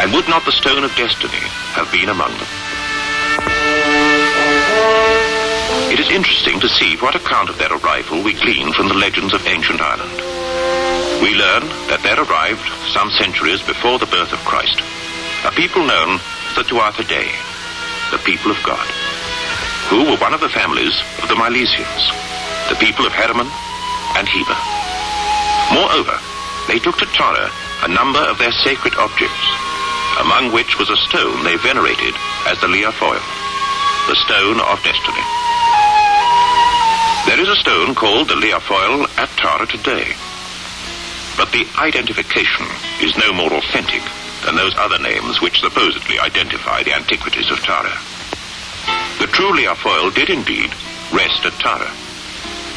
And would not the Stone of Destiny have been among them? It is interesting to see what account of their arrival we glean from the legends of ancient Ireland. We learn that there arrived, some centuries before the birth of Christ, a people known as the Tuatha Dé, the people of God, who were one of the families of the Milesians, the people of Hermon and Heber. Moreover, they took to Tara a number of their sacred objects, among which was a stone they venerated as the Liafoil, the Stone of Destiny. There is a stone called the Liafoil at Tara today, but the identification is no more authentic than those other names which supposedly identify the antiquities of Tara. The true Liafoil did indeed rest at Tara,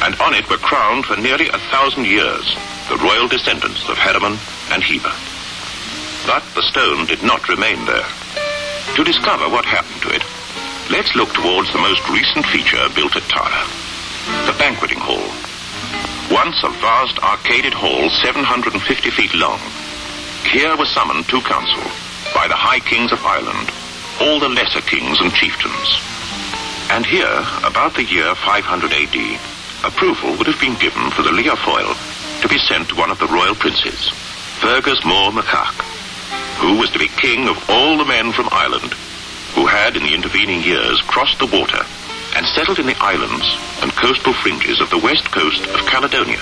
and on it were crowned for nearly 1,000 years the royal descendants of Hermon and Heber. But the stone did not remain there. To discover what happened to it, let's look towards the most recent feature built at Tara, the banqueting hall. Once a vast arcaded hall 750 feet long, here were summoned to council by the high kings of Ireland, all the lesser kings and chieftains. And here, about the year 500 AD, approval would have been given for the Liafoil to be sent to one of the royal princes, Fergus Mór Mac, who was to be king of all the men from Ireland who had in the intervening years crossed the water and settled in the islands and coastal fringes of the west coast of Caledonia.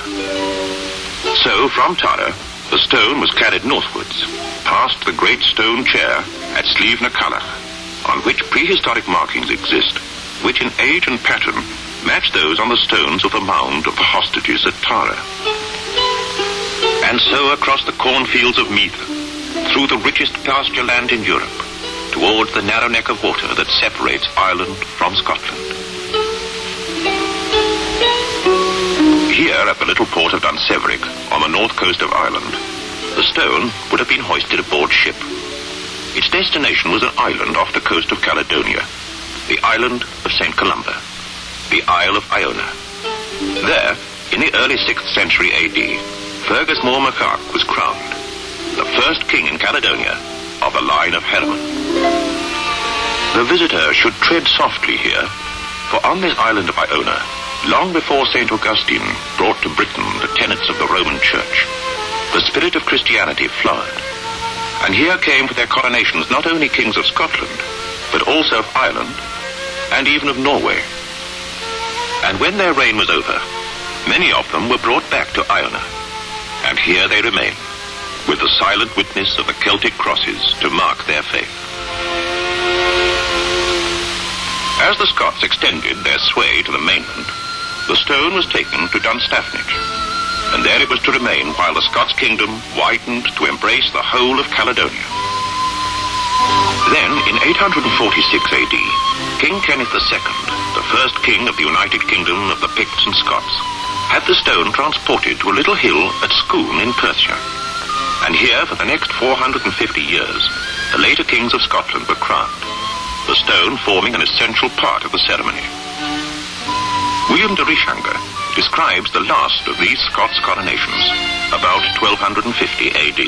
So, from Tara, the stone was carried northwards, past the great stone chair at Slieve na Calach, on which prehistoric markings exist, which in age and pattern match those on the stones of the mound of the hostages at Tara. And so across the cornfields of Meath, through the richest pasture land in Europe, towards the narrow neck of water that separates Ireland from Scotland. Here at the little port of Dunseverick, on the north coast of Ireland, the stone would have been hoisted aboard ship. Its destination was an island off the coast of Caledonia, the island of St. Columba, the Isle of Iona. There, in the early 6th century AD, Fergus Mór Mac was crowned, the first king in Caledonia of the line of Hermon. The visitor should tread softly here, for on this island of Iona, long before St. Augustine brought to Britain the tenets of the Roman Church, the spirit of Christianity flowered. And here came to their coronations not only kings of Scotland, but also of Ireland, and even of Norway. And when their reign was over, many of them were brought back to Iona, and here they remain, with the silent witness of the Celtic crosses to mark their faith. As the Scots extended their sway to the mainland, the stone was taken to Dunstafnage, and there it was to remain while the Scots kingdom widened to embrace the whole of Caledonia. Then, in 846 AD, King Kenneth II, the first king of the United Kingdom of the Picts and Scots, had the stone transported to a little hill at Scone in Perthshire. And here, for the next 450 years, the later kings of Scotland were crowned, the stone forming an essential part of the ceremony. William de Rishanger describes the last of these Scots coronations, about 1250 AD.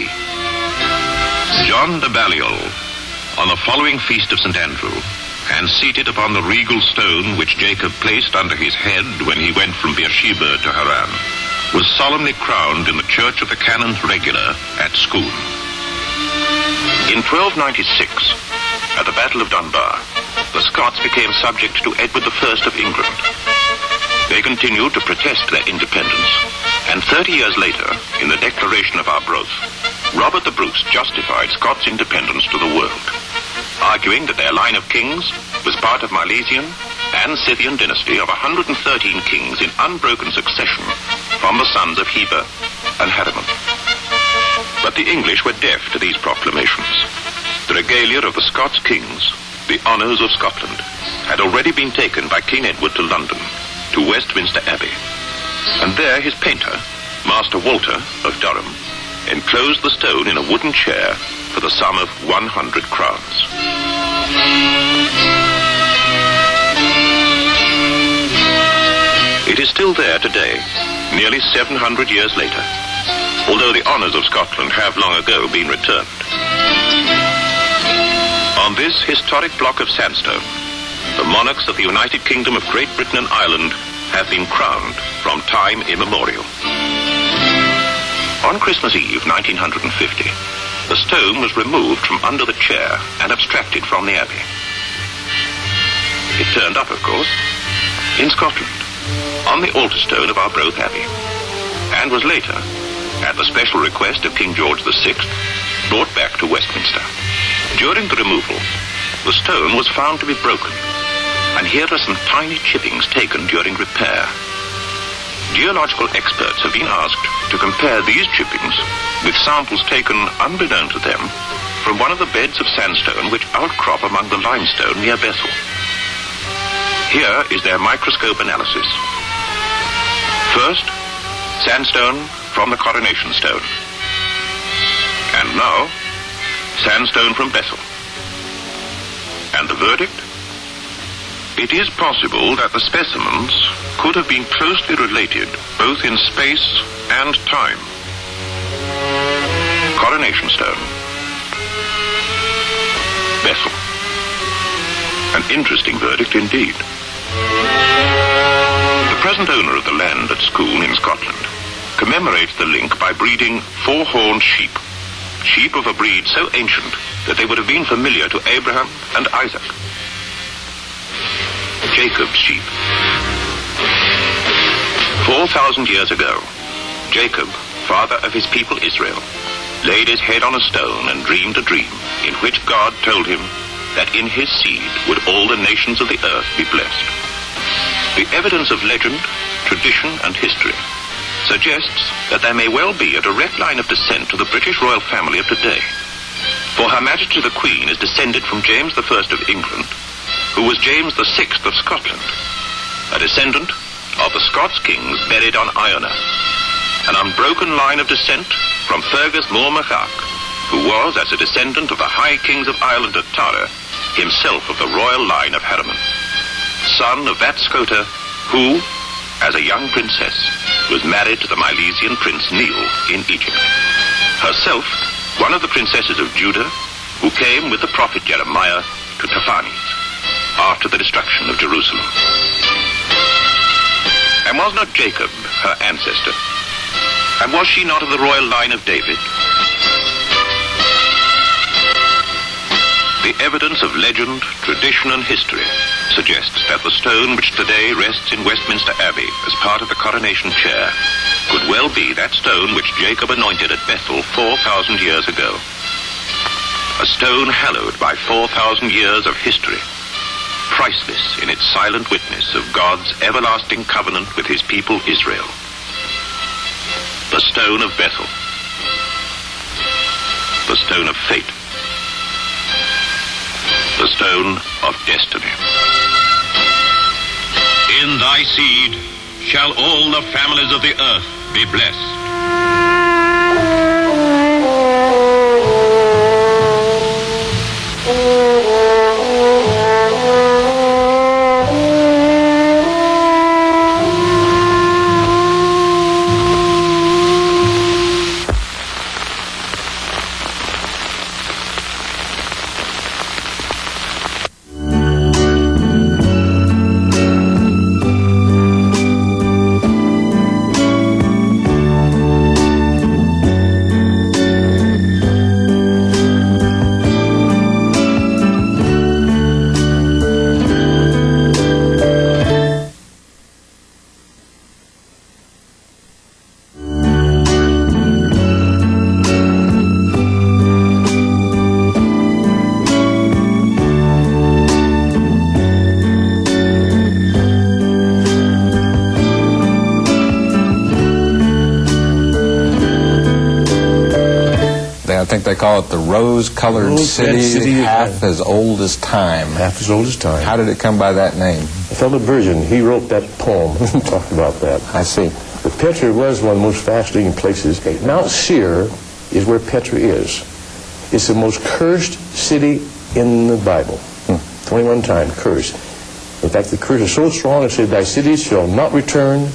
John de Balliol, on the following feast of St. Andrew, and seated upon the regal stone which Jacob placed under his head when he went from Beersheba to Haran, was solemnly crowned in the Church of the Canons Regular at Scone. In 1296, at the Battle of Dunbar, the Scots became subject to Edward I of England. They continued to protest their independence, and 30 years later, in the Declaration of Arbroath, Robert the Bruce justified Scots' independence to the world, arguing that their line of kings was part of Milesian and Scythian dynasty of 113 kings in unbroken succession from the sons of Heber and Hermon. But the English were deaf to these proclamations. The regalia of the Scots kings, the honours of Scotland, had already been taken by King Edward to London, to Westminster Abbey, and there his painter, Master Walter of Durham, enclosed the stone in a wooden chair for the sum of 100 crowns. It is still there today, nearly 700 years later, although the honours of Scotland have long ago been returned. On this historic block of sandstone, the monarchs of the United Kingdom of Great Britain and Ireland have been crowned from time immemorial. On Christmas Eve, 1950, the stone was removed from under the chair and abstracted from the abbey. It turned up, of course, in Scotland, on the altar stone of Arbroath Abbey, and was later, at the special request of King George VI, brought back to Westminster. During the removal, the stone was found to be broken, and here are some tiny chippings taken during repair. Geological experts have been asked to compare these chippings with samples taken unbeknown to them from one of the beds of sandstone which outcrop among the limestone near Bethel. Here is their microscope analysis. First, sandstone from the coronation stone. And now, sandstone from Bethel. And the verdict? It is possible that the specimens could have been closely related both in space and time. Coronation stone. Bethel. An interesting verdict indeed. The present owner of the land at Scone in Scotland commemorates the link by breeding 4-horned sheep. Sheep of a breed so ancient that they would have been familiar to Abraham and Isaac. Jacob's sheep. 4,000 years ago, Jacob, father of his people Israel, laid his head on a stone and dreamed a dream in which God told him that in his seed would all the nations of the earth be blessed. The evidence of legend, tradition, and history suggests that there may well be a direct line of descent to the British royal family of today. For Her Majesty the Queen is descended from James I of England, who was James VI of Scotland, a descendant of the Scots kings buried on Iona, an unbroken line of descent from Fergus Mór Mac, who was, as a descendant of the High Kings of Ireland at Tara, himself of the royal line of Harriman, son of that Scota who, as a young princess, was married to the Milesian prince Neil in Egypt. Herself, one of the princesses of Judah, who came with the prophet Jeremiah to Taphanes after the destruction of Jerusalem. And was not Jacob her ancestor? And was she not of the royal line of David? The evidence of legend, tradition, and history suggests that the stone which today rests in Westminster Abbey as part of the coronation chair could well be that stone which Jacob anointed at Bethel 4,000 years ago. A stone hallowed by 4,000 years of history, priceless in its silent witness of God's everlasting covenant with his people Israel. The stone of Bethel. The stone of fate. The stone of destiny. In thy seed shall all the families of the earth be blessed. I think they call it the rose-colored city, half as old as time. Half as old as time. How did it come by that name? A fellow Virgin, he wrote that poem and talked about that. I see. But Petra was one of the most fascinating places. Mount Seir is where Petra is. It's the most cursed city in the Bible. 21 times cursed. In fact, the curse is so strong it said, thy cities shall not return